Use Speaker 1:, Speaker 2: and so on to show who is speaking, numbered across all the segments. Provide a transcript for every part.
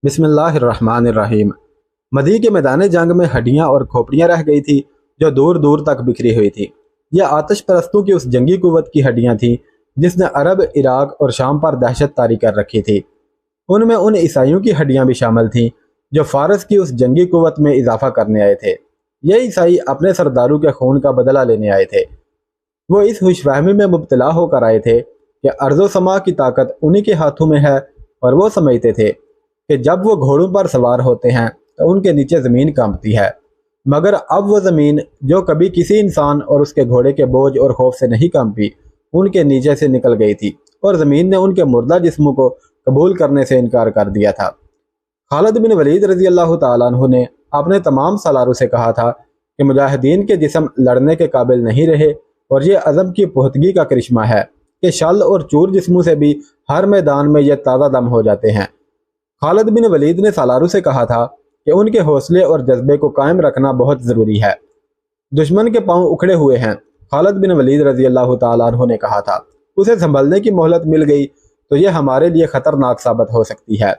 Speaker 1: بسم اللہ الرحمن الرحیم۔ مدی کے میدان جنگ میں ہڈیاں اور کھوپڑیاں رہ گئی تھی جو دور دور تک بکھری ہوئی تھی۔ یہ آتش پرستوں کی اس جنگی قوت کی ہڈیاں تھیں جس نے عرب، عراق اور شام پر دہشت طاری کر رکھی تھی۔ ان میں ان عیسائیوں کی ہڈیاں بھی شامل تھیں جو فارس کی اس جنگی قوت میں اضافہ کرنے آئے تھے۔ یہ عیسائی اپنے سرداروں کے خون کا بدلہ لینے آئے تھے۔ وہ اس خوش فہمی میں مبتلا ہو کر آئے تھے کہ ارض و سما کی طاقت انہی کے ہاتھوں میں ہے، اور وہ سمجھتے تھے کہ جب وہ گھوڑوں پر سوار ہوتے ہیں تو ان کے نیچے زمین کانپتی ہے۔ مگر اب وہ زمین جو کبھی کسی انسان اور اس کے گھوڑے کے بوجھ اور خوف سے نہیں کانپی، ان کے نیچے سے نکل گئی تھی، اور زمین نے ان کے مردہ جسموں کو قبول کرنے سے انکار کر دیا تھا۔ خالد بن ولید رضی اللہ تعالیٰ عنہ نے اپنے تمام سالاروں سے کہا تھا کہ مجاہدین کے جسم لڑنے کے قابل نہیں رہے، اور یہ عزم کی پختگی کا کرشمہ ہے کہ شل اور چور جسموں سے بھی ہر میدان میں یہ تازہ دم ہو جاتے ہیں۔ خالد بن ولید نے سالاروں سے کہا تھا کہ ان کے حوصلے اور جذبے کو قائم رکھنا بہت ضروری ہے۔ دشمن کے پاؤں اکھڑے ہوئے ہیں، خالد بن ولید رضی اللہ تعالیٰ عنہ نے کہا تھا۔ اسے سنبھلنے کی مہلت مل گئی تو یہ ہمارے لیے خطرناک ثابت ہو سکتی ہے،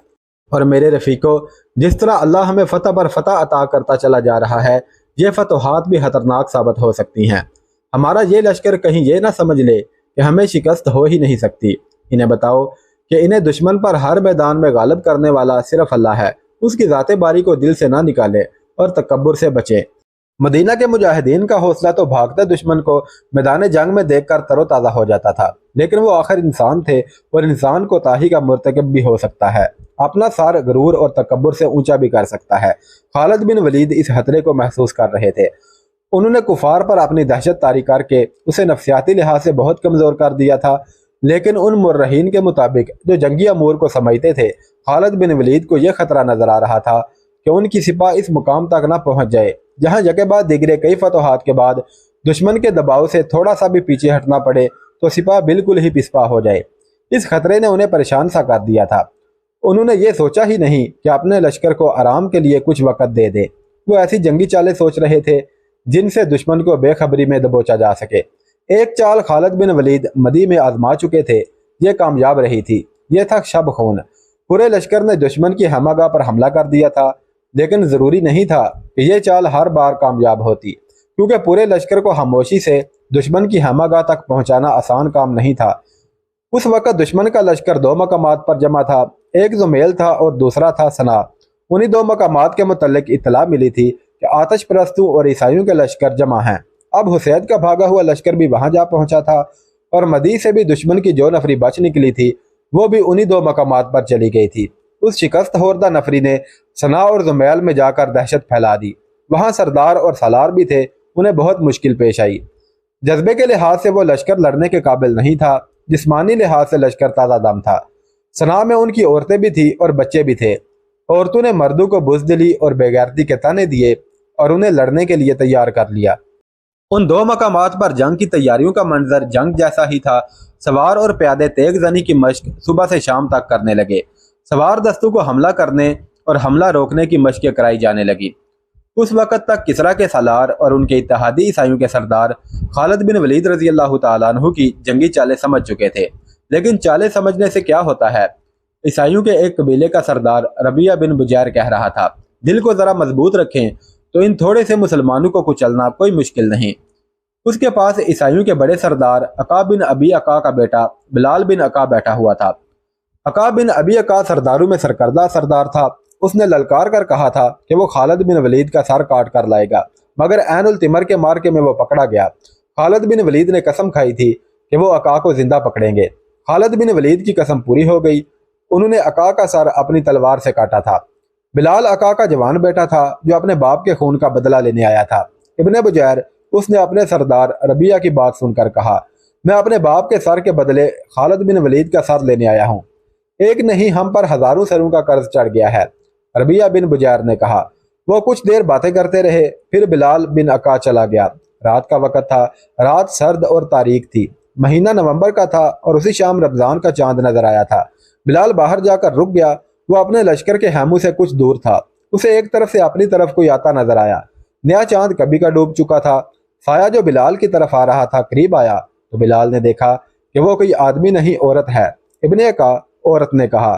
Speaker 1: اور میرے رفیقو، جس طرح اللہ ہمیں فتح پر فتح عطا کرتا چلا جا رہا ہے، یہ فتوحات بھی خطرناک ثابت ہو سکتی ہیں۔ ہمارا یہ لشکر کہیں یہ نہ سمجھ لے کہ ہمیں شکست ہو ہی نہیں سکتی۔ انہیں بتاؤ کہ انہیں دشمن پر ہر میدان میں غالب کرنے والا صرف اللہ ہے، اس کی ذات باری کو دل سے نہ نکالے اور تکبر سے بچے۔ مدینہ کے مجاہدین کا حوصلہ تو بھاگتے دشمن کو میدان جنگ میں دیکھ کر تر و تازہ ہو جاتا تھا، لیکن وہ آخر انسان تھے، اور انسان کوتاہی کا مرتکب بھی ہو سکتا ہے، اپنا سر غرور اور تکبر سے اونچا بھی کر سکتا ہے۔ خالد بن ولید اس خطرے کو محسوس کر رہے تھے۔ انہوں نے کفار پر اپنی دہشت طاری کر کے اسے نفسیاتی لحاظ سے بہت کمزور کر دیا تھا، لیکن ان مرہین کے مطابق جو جنگی امور کو سمجھتے تھے، خالد بن ولید کو یہ خطرہ نظر آ رہا تھا کہ ان کی سپاہ اس مقام تک نہ پہنچ جائے جہاں یکے بعد دیگرے کئی فتوحات کے بعد دشمن کے دباؤ سے تھوڑا سا بھی پیچھے ہٹنا پڑے تو سپاہ بالکل ہی پسپا ہو جائے۔ اس خطرے نے انہیں پریشان سا کر دیا تھا۔ انہوں نے یہ سوچا ہی نہیں کہ اپنے لشکر کو آرام کے لیے کچھ وقت دے دے۔ وہ ایسی جنگی چالیں سوچ رہے تھے جن سے دشمن کو بے خبری میں دبوچا جا سکے۔ ایک چال خالد بن ولید مدی میں آزما چکے تھے، یہ کامیاب رہی تھی۔ یہ تھا شب خون۔ پورے لشکر نے دشمن کی ہمہ پر حملہ کر دیا تھا، لیکن ضروری نہیں تھا کہ یہ چال ہر بار کامیاب ہوتی، کیونکہ پورے لشکر کو خاموشی سے دشمن کی ہمہ تک پہنچانا آسان کام نہیں تھا۔ اس وقت دشمن کا لشکر دو مقامات پر جمع تھا، ایک زمیل تھا اور دوسرا تھا صنع۔ انہی دو مقامات کے متعلق اطلاع ملی تھی کہ آتش پرستوں اور عیسائیوں کے لشکر جمع ہیں۔ اب حسین کا بھاگا ہوا لشکر بھی وہاں جا پہنچا تھا، اور مدی سے بھی دشمن کی جو نفری بچ نکلی تھی وہ بھی انہی دو مقامات پر چلی گئی تھی۔ اس شکست خوردہ نفری نے صنع اور زمیل میں جا کر دہشت پھیلا دی۔ وہاں سردار اور سالار بھی تھے، انہیں بہت مشکل پیش آئی۔ جذبے کے لحاظ سے وہ لشکر لڑنے کے قابل نہیں تھا، جسمانی لحاظ سے لشکر تازہ دم تھا۔ صنع میں ان کی عورتیں بھی تھیں اور بچے بھی تھے۔ عورتوں نے مردوں کو بزدلی اور بے غیرتی کے طعنے دیے اور انہیں لڑنے کے لیے تیار کر لیا۔ ان دو مقامات پر جنگ کی تیاریوں کا منظر جنگ جیسا ہی تھا۔ سوار اور پیادے تیغ زنی کی مشق صبح سے شام تک کرنے لگے۔ سوار دستوں کو حملہ کرنے اور حملہ روکنے کی مشقیں کرائی جانے لگی۔ اس وقت تک کسریٰ کے سالار اور ان کے اتحادی عیسائیوں کے سردار خالد بن ولید رضی اللہ تعالیٰ عنہ کی جنگی چالیں سمجھ چکے تھے، لیکن چالیں سمجھنے سے کیا ہوتا ہے؟ عیسائیوں کے ایک قبیلے کا سردار ربیعہ بن بجیر کہہ رہا تھا، دل کو ذرا مضبوط رکھیں تو ان تھوڑے سے مسلمانوں کو کچلنا کوئی مشکل نہیں۔ اس کے پاس عیسائیوں کے بڑے سردار عقا بن ابی عقا کا بیٹا بلال بن عقا بیٹھا ہوا تھا۔ عقا بن ابی عقا سرداروں میں سرکردہ سردار تھا۔ اس نے للکار کر کہا تھا کہ وہ خالد بن ولید کا سر کاٹ کر لائے گا، مگر عین التمر کے مارکے میں وہ پکڑا گیا۔ خالد بن ولید نے قسم کھائی تھی کہ وہ عقا کو زندہ پکڑیں گے۔ خالد بن ولید کی قسم پوری ہو گئی۔ انہوں نے عقا کا سر اپنی تلوار سے کاٹا تھا۔ بلال عقا کا جوان بیٹا تھا جو اپنے باپ کے خون کا بدلہ لینے آیا تھا۔ ابن بجیر اس نے اپنے سردار ربیعہ کی بات سن کر کہا، میں اپنے باپ کے سر کے بدلے خالد بن ولید کا سر لینے آیا ہوں۔ ایک نہیں، ہم پر ہزاروں سروں کا قرض چڑھ گیا ہے۔ ربیعہ بن بجیر نے کہا۔ وہ کچھ دیر باتیں کرتے رہے، پھر بلال بن عقا چلا گیا۔ رات کا وقت تھا، رات سرد اور تاریک تھی۔ مہینہ نومبر کا تھا اور اسی شام رمضان کا چاند نظر آیا تھا۔ بلال باہر جا کر رک گیا۔ وہ اپنے لشکر کے خیموں سے کچھ دور تھا۔ اسے ایک طرف سے اپنی طرف کوئی آتا نظر آیا۔ نیا چاند کبھی کا ڈوب چکا تھا۔ سایہ جو بلال کی طرف آ رہا تھا قریب آیا تو بلال نے دیکھا کہ وہ کوئی آدمی نہیں عورت ہے۔ ابن عقا عورت نے کہا،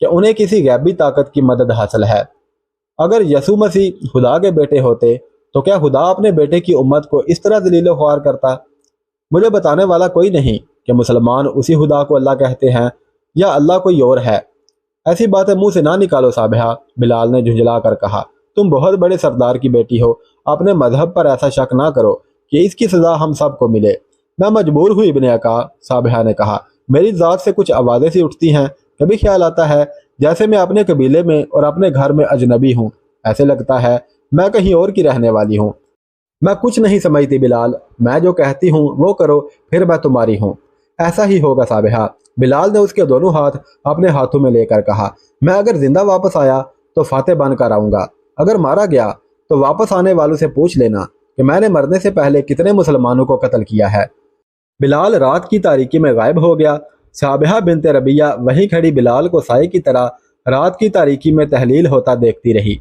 Speaker 1: کہ انہیں کسی غیبی طاقت کی مدد حاصل ہے۔ اگر یسوع مسیح خدا کے بیٹے ہوتے تو کیا خدا اپنے بیٹے کی امت کو اس طرح ذلیل و خوار کرتا؟ مجھے بتانے والا کوئی نہیں کہ مسلمان اسی خدا کو اللہ کہتے ہیں یا اللہ کوئی اور ہے۔ ایسی باتیں منہ سے نہ نکالو صابحہ، بلال نے جھنجھلا کر کہا۔ تم بہت بڑے سردار کی بیٹی ہو، اپنے مذہب پر ایسا شک نہ کرو کہ اس کی سزا ہم سب کو ملے۔ میں مجبور ہوئی ابن عقا، صابحہ نے کہا۔ میری ذات سے کچھ آوازیں سی اٹھتی ہیں، کبھی خیال آتا ہے جیسے میں اپنے قبیلے میں اور اپنے گھر میں اجنبی ہوں، ایسے لگتا ہے میں کہیں اور کی رہنے والی ہوں۔ میں کچھ نہیں سمجھتی بلال، میں جو کہتی ہوں وہ کرو، پھر میں تمہاری ہوں۔ ایسا ہی ہوگا صابحہ، بلال نے اس کے دونوں ہاتھ اپنے ہاتھوں میں لے کر کہا۔ میں اگر زندہ واپس آیا تو فاتح بن کر آؤں گا، اگر مارا گیا تو واپس آنے والوں سے پوچھ لینا کہ میں نے مرنے سے پہلے کتنے مسلمانوں کو قتل کیا ہے۔ بلال رات کی تاریکی میں غائب ہو گیا۔ صابحہ بنت ربیہ وہیں کھڑی بلال کو سائے کی طرح رات کی تاریکی میں تحلیل ہوتا دیکھتی رہی۔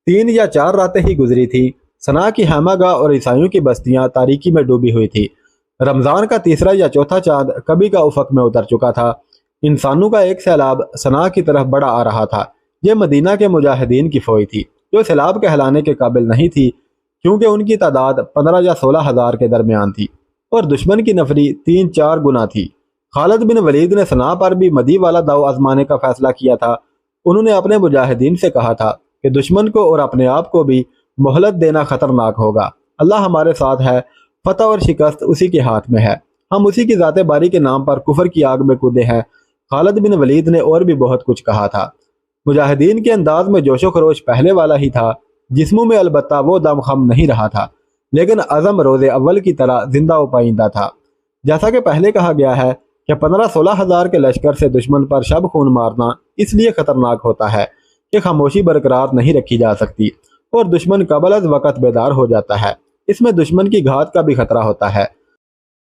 Speaker 1: 3 یا 4 راتیں ہی گزری تھی۔ صنعاء کی خیمہ گاہ اور عیسائیوں کی بستیاں تاریکی میں ڈوبی ہوئی تھی۔ رمضان کا تیسرا یا چوتھا چاند کبھی کا افق میں اتر چکا تھا۔ انسانوں کا ایک سیلاب صنعاء کی طرف بڑا آ رہا تھا۔ یہ مدینہ کے مجاہدین کی فوج تھی جو سیلاب کہلانے کے قابل نہیں تھی، کیونکہ ان کی تعداد 15 یا 16 ہزار کے درمیان تھی اور دشمن کی نفری 3-4 گنا تھی۔ خالد بن ولید نے صنعاء پر بھی مدی والا داؤ آزمانے کا فیصلہ کیا تھا۔ انہوں نے اپنے مجاہدین سے کہا تھا کہ دشمن کو اور اپنے آپ کو بھی مہلت دینا خطرناک ہوگا۔ اللہ ہمارے ساتھ ہے، فتح اور شکست اسی کے ہاتھ میں ہے۔ ہم اسی کی ذات باری کے نام پر کفر کی آگ میں کودے ہیں۔ خالد بن ولید نے اور بھی بہت کچھ کہا تھا۔ مجاہدین کے انداز میں جوش و خروش پہلے والا ہی تھا، جسموں میں البتہ وہ دم خم نہیں رہا تھا، لیکن عزم روز اول کی طرح زندہ و پائیدہ تھا۔ جیسا کہ پہلے کہا گیا ہے کہ 15-16 ہزار کے لشکر سے دشمن پر شب خون مارنا اس لیے خطرناک ہوتا ہے کہ خاموشی برقرار نہیں رکھی جا سکتی اور دشمن قبل از وقت بیدار ہو جاتا ہے۔ اس میں دشمن کی گھات کا بھی خطرہ ہوتا ہے۔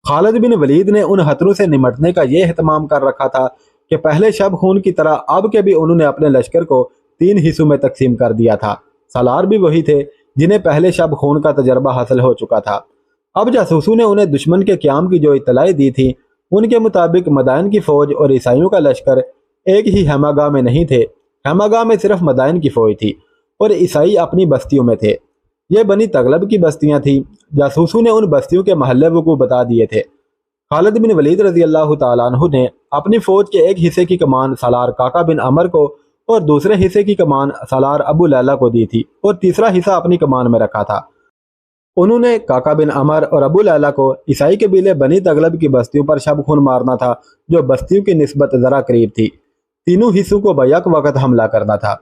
Speaker 1: خالد بن ولید نے ان خطروں سے نمٹنے کا یہ اہتمام کر رکھا تھا کہ پہلے شب خون کی طرح اب کے بھی انہوں نے اپنے لشکر کو 3 حصوں میں تقسیم کر دیا تھا۔ سالار بھی وہی تھے جنہیں پہلے شب خون کا تجربہ حاصل ہو چکا تھا۔ اب جاسوسوں نے انہیں دشمن کے قیام کی جو اطلاعیں دی تھی، ان کے مطابق مدائن کی فوج اور عیسائیوں کا لشکر ایک ہی خیمہ گاہ میں نہیں تھے۔ خیمہ گاہ میں صرف مدائن کی فوج تھی اور عیسائی اپنی بستیوں میں تھے۔ یہ بنی تغلب کی بستیاں تھیں۔ جاسوسوں نے ان بستیوں کے محلے وقوع بتا دیے تھے۔ خالد بن ولید رضی اللہ تعالیٰ عنہ نے اپنی فوج کے ایک حصے کی کمان سالار کاکا بن عمر کو اور دوسرے حصے کی کمان سالار ابو لیلہ کو دی تھی اور تیسرا حصہ اپنی کمان میں رکھا تھا۔ انہوں نے کاکا بن عمر اور ابو لیلہ کو عیسائی قبیلے بنی تغلب کی بستیوں پر شب خون مارنا تھا، جو بستیوں کی نسبت ذرا قریب تھی۔ تینوں حصوں کو بیک وقت حملہ کرنا تھا۔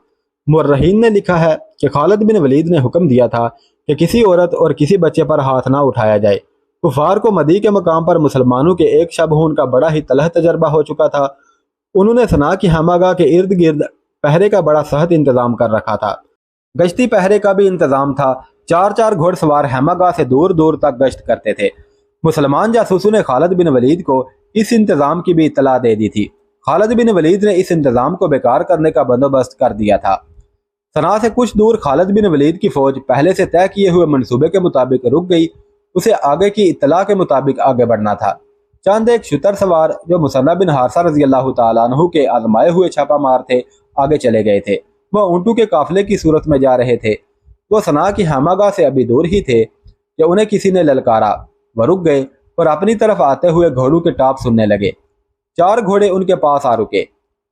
Speaker 1: مورخین نے لکھا ہے کہ خالد بن ولید نے حکم دیا تھا کہ کسی عورت اور کسی بچے پر ہاتھ نہ اٹھایا جائے۔ کفار کو مدی کے مقام پر مسلمانوں کے ایک شب خون کا بڑا ہی تلخ تجربہ ہو چکا تھا۔ انہوں نے صنعاء کی خیمہ گاہ کے ارد گرد پہرے کا بڑا سخت انتظام کر رکھا تھا۔ گشتی پہرے کا بھی انتظام تھا۔ 4 گھوڑ سوار خیمہ گاہ سے دور دور تک گشت کرتے تھے۔ مسلمان جاسوسوں نے خالد بن ولید کو اس انتظام کی بھی اطلاع دے دی تھی۔ خالد بن ولید نے اس انتظام کو بیکار کرنے کا بندوبست کر دیا تھا۔ صنعاء سے کچھ دور خالد بن ولید کی فوج پہلے سے طے کیے ہوئے منصوبے کے مطابق رک گئی۔ اسے آگے کی اطلاع کے مطابق آگے بڑھنا تھا۔ چند ایک شتر سوار جو مصنع بن حارثہ رضی اللہ تعالیٰ عنہ کے آزمائے ہوئے چھاپا مار تھے، آگے چلے گئے تھے۔ وہ اونٹوں کے قافلے کی صورت میں جا رہے تھے۔ وہ صنعاء کی خیمہ گاہ سے ابھی دور ہی تھے کہ انہیں کسی نے للکارا۔ وہ رک گئے اور اپنی طرف آتے ہوئے گھوڑوں کے ٹاپ سننے لگے۔ 4 گھوڑے ان کے پاس آ رکے۔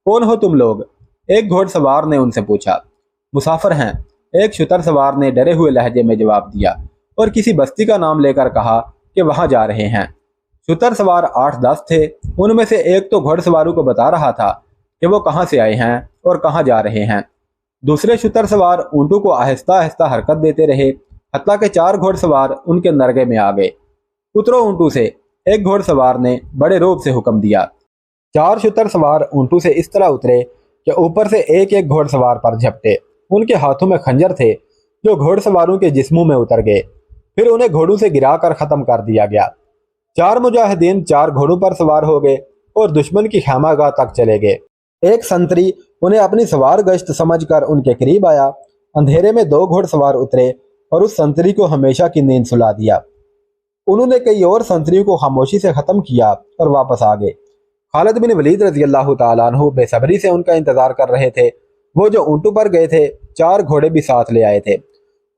Speaker 1: کون ہو تم لوگ؟ ایک گھوڑ سوار نے ان سے پوچھا۔ مسافر ہیں، ایک شتر سوار نے ڈرے ہوئے لہجے میں جواب دیا اور کسی بستی کا نام لے کر کہا کہ وہاں جا رہے ہیں۔ شتر سوار 8-10 تھے۔ ان میں سے ایک تو گھوڑ سواروں کو بتا رہا تھا کہ وہ کہاں سے آئے ہیں اور کہاں جا رہے ہیں۔ دوسرے شتر سوار اونٹوں کو آہستہ آہستہ حرکت دیتے رہے، حتیٰ کہ 4 گھوڑ سوار ان کے نرگے میں آ گئے۔ اترو اونٹوں سے، ایک گھوڑ سوار نے بڑے روب سے حکم دیا۔ 4 شتر سوار اونٹوں سے اس طرح اترے کہ اوپر سے ایک ایک گھوڑ سوار پر جھپٹے۔ ان کے ہاتھوں میں خنجر تھے جو گھوڑ سواروں کے جسموں میں اتر گئے۔ پھر انہیں گھوڑوں سے گرا کر ختم کر دیا گیا۔ 4 مجاہدین 4 گھوڑوں پر سوار ہو گئے اور دشمن کی خیمہ گاہ تک چلے گئے۔ ایک سنتری انہیں اپنی سوار گشت سمجھ کر ان کے قریب آیا۔ اندھیرے میں 2 گھوڑ سوار اترے اور اس سنتری کو ہمیشہ کی نیند سلا دیا۔ انہوں نے کئی اور سنتریوں کو خاموشی سے ختم کیا اور واپس آ گئے۔ خالد بن ولید رضی اللہ تعالیٰ عنہ بے صبری سے ان کا انتظار کر رہے تھے۔ وہ جو اونٹوں پر گئے تھے 4 گھوڑے بھی ساتھ لے آئے تھے۔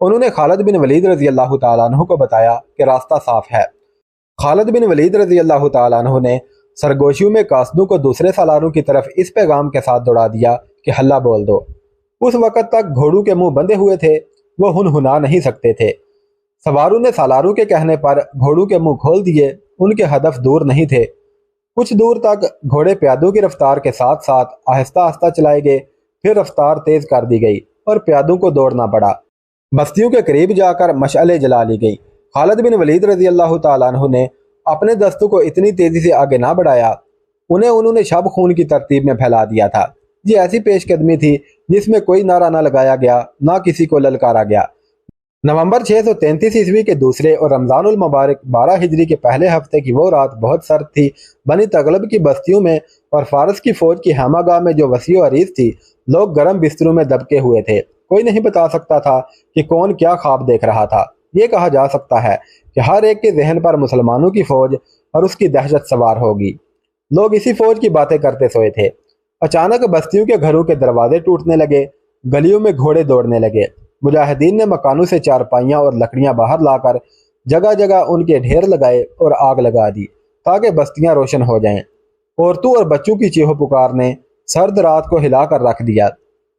Speaker 1: انہوں نے خالد بن ولید رضی اللہ تعالیٰ عنہ کو بتایا کہ راستہ صاف ہے۔ خالد بن ولید رضی اللہ تعالیٰ عنہ نے سرگوشیوں میں قاصدوں کو دوسرے سالاروں کی طرف اس پیغام کے ساتھ دوڑا دیا کہ حلہ بول دو۔ اس وقت تک گھوڑوں کے منہ بندے ہوئے تھے، وہ ہنہنا نہیں سکتے تھے۔ سواروں نے سالاروں کے کہنے پر گھوڑوں کے منہ کھول دیے، ان کے ہدف دور نہیں تھے۔ کچھ دور تک گھوڑے پیادوں کی رفتار کے ساتھ ساتھ آہستہ آہستہ چلائے گئے، پھر رفتار تیز کر دی گئی اور پیادوں کو دوڑنا پڑا۔ بستیوں کے قریب جا کر مشعلیں جلا لی گئی۔ خالد بن ولید رضی اللہ تعالیٰ عنہ نے اپنے دستوں کو اتنی تیزی سے آگے نہ بڑھایا، انہوں نے شب خون کی ترتیب میں پھیلا دیا تھا۔ یہ ایسی پیش قدمی تھی جس میں کوئی نعرہ نہ لگایا گیا، نہ کسی کو للکارا گیا۔ نومبر 633 عیسوی کے دوسرے اور رمضان المبارک 12 ہجری کے پہلے ہفتے کی وہ رات بہت سرد تھی۔ بنی تغلب کی بستیوں میں اور فارس کی فوج کی خیمہ گاہ میں جو وسیع و عریض تھی، لوگ گرم بستروں میں دبکے ہوئے تھے۔ کوئی نہیں بتا سکتا تھا کہ کون کیا خواب دیکھ رہا تھا۔ یہ کہا جا سکتا ہے کہ ہر ایک کے ذہن پر مسلمانوں کی فوج اور اس کی دہشت سوار ہوگی۔ لوگ اسی فوج کی باتیں کرتے سوئے تھے۔ اچانک بستیوں کے گھروں کے دروازے ٹوٹنے لگے، گلیوں میں گھوڑے دوڑنے لگے۔ مجاہدین نے مکانوں سے چارپائیاں اور لکڑیاں باہر لا کر جگہ جگہ ان کے ڈھیر لگائے اور آگ لگا دی تاکہ بستیاں روشن ہو جائیں۔ عورتوں اور بچوں کی چیخو پکار نے سرد رات کو ہلا کر رکھ دیا۔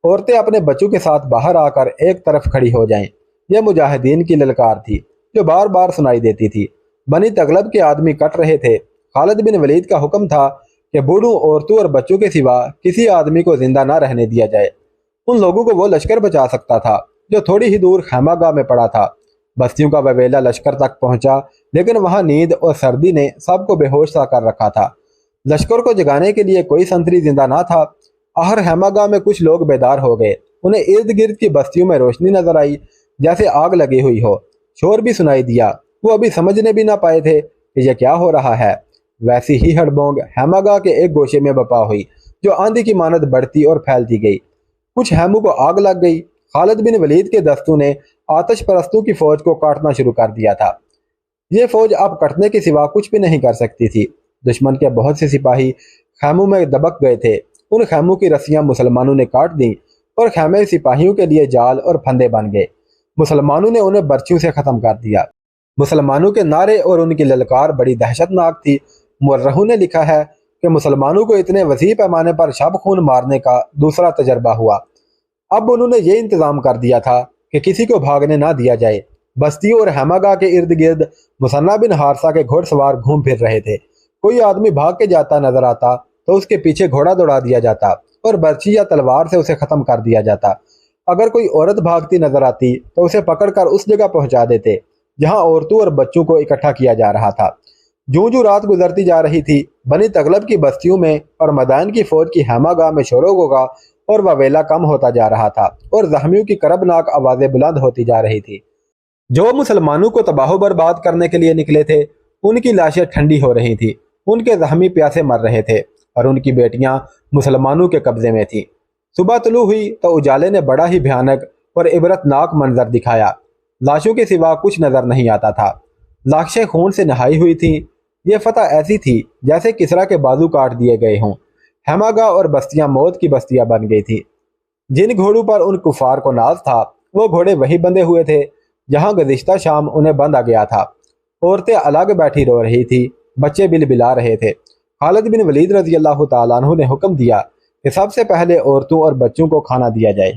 Speaker 1: عورتیں اپنے بچوں کے ساتھ باہر آ کر ایک طرف کھڑی ہو جائیں۔ یہ مجاہدین کی للکار تھی جو بار بار سنائی دیتی تھی۔ بنی تغلب کے آدمی کٹ رہے تھے۔ خالد بن ولید کا حکم تھا کہ بوڑھوں، عورتوں اور بچوں کے سوا کسی آدمی کو زندہ نہ رہنے دیا جائے۔ ان لوگوں کو وہ لشکر بچا سکتا تھا جو تھوڑی ہی دور خیمہ گاہ میں پڑا تھا۔ بستیوں کا وویلہ لشکر تک پہنچا، لیکن وہاں نیند اور سردی نے سب کو بے ہوش سا کر رکھا تھا۔ لشکر کو جگانے کے لیے کوئی سنتری زندہ نہ تھا۔ آخر خیمہ گاہ میں کچھ لوگ بیدار ہو گئے۔ انہیں ارد گرد کی بستیوں میں روشنی نظر آئی جیسے آگ لگی ہوئی ہو۔ شور بھی سنائی دیا۔ وہ ابھی سمجھنے بھی نہ پائے تھے کہ یہ کیا ہو رہا ہے۔ ویسی ہی ہڑبونگ خیمہ گاہ کے ایک گوشے میں بپا ہوئی جو آندھی کی مانند بڑھتی اور پھیلتی گئی۔ کچھ خیموں کو آگ لگ گئی۔ خالد بن ولید کے دستوں نے آتش پرستوں کی فوج کو کاٹنا شروع کر دیا تھا۔ یہ فوج اب کٹنے کے سوا کچھ بھی نہیں کر سکتی تھی۔ دشمن کے بہت سے سپاہی خیموں میں دبک گئے تھے۔ ان خیموں کی رسیاں مسلمانوں نے کاٹ دیں اور خیمے سپاہیوں کے لیے جال اور پھندے بن گئے۔ مسلمانوں نے انہیں برچیوں سے ختم کر دیا۔ مسلمانوں کے نعرے اور ان کی للکار بڑی دہشت ناک تھی۔ مورخوں نے لکھا ہے کہ مسلمانوں کو اتنے وسیع پیمانے پر شب خون مارنے کا دوسرا تجربہ ہوا۔ اب انہوں نے یہ انتظام کر دیا تھا کہ کسی کو بھاگنے نہ دیا جائے۔ بستیوں اور خیمہ گاہ کے ارد گرد مثنہ بن حارثہ کے گھوڑ سوار گھوم پھر رہے تھے۔ کوئی آدمی بھاگ کے جاتا نظر آتا تو اس کے پیچھے گھوڑا دوڑا دیا جاتا اور برچی یا تلوار سے اسے ختم کر دیا جاتا۔ اگر کوئی عورت بھاگتی نظر آتی تو اسے پکڑ کر اس جگہ پہنچا دیتے جہاں عورتوں اور بچوں کو اکٹھا کیا جا رہا تھا۔ جوں جوں رات گزرتی جا رہی تھی، بنی تغلب کی بستیوں میں اور مدائن کی فوج کی خیمہ گاہ میں شور و غوغا اور وویلا کم ہوتا جا رہا تھا اور زخمیوں کی کربناک آوازیں بلند ہوتی جا رہی تھی۔ جو مسلمانوں کو تباہ و برباد کرنے کے لیے نکلے تھے، ان کی لاشیں ٹھنڈی ہو رہی تھیں، ان کے زخمی پیاسے مر رہے تھے اور ان کی بیٹیاں مسلمانوں کے قبضے میں تھیں۔ صبح طلوع ہوئی تو اجالے نے بڑا ہی بھیانک اور عبرت ناک منظر دکھایا۔ لاشوں کے سوا کچھ نظر نہیں آتا تھا۔ لاشیں خون سے نہائی ہوئی تھیں۔ یہ فتح ایسی تھی جیسے کسریٰ کے بازو کاٹ دیے گئے ہوں۔ خیمہ گاہ اور بستیاں موت کی بستیاں بن گئی تھی۔ جن گھوڑوں پر ان کفار کو ناز تھا، وہ گھوڑے وہی بندھے ہوئے تھے جہاں گزشتہ شام انہیں باندھا گیا تھا۔ عورتیں الگ بیٹھی رو رہی تھی، بچے بلبلا رہے تھے۔ خالد بن ولید رضی اللہ تعالیٰ عنہ نے حکم دیا کہ سب سے پہلے عورتوں اور بچوں کو کھانا دیا جائے۔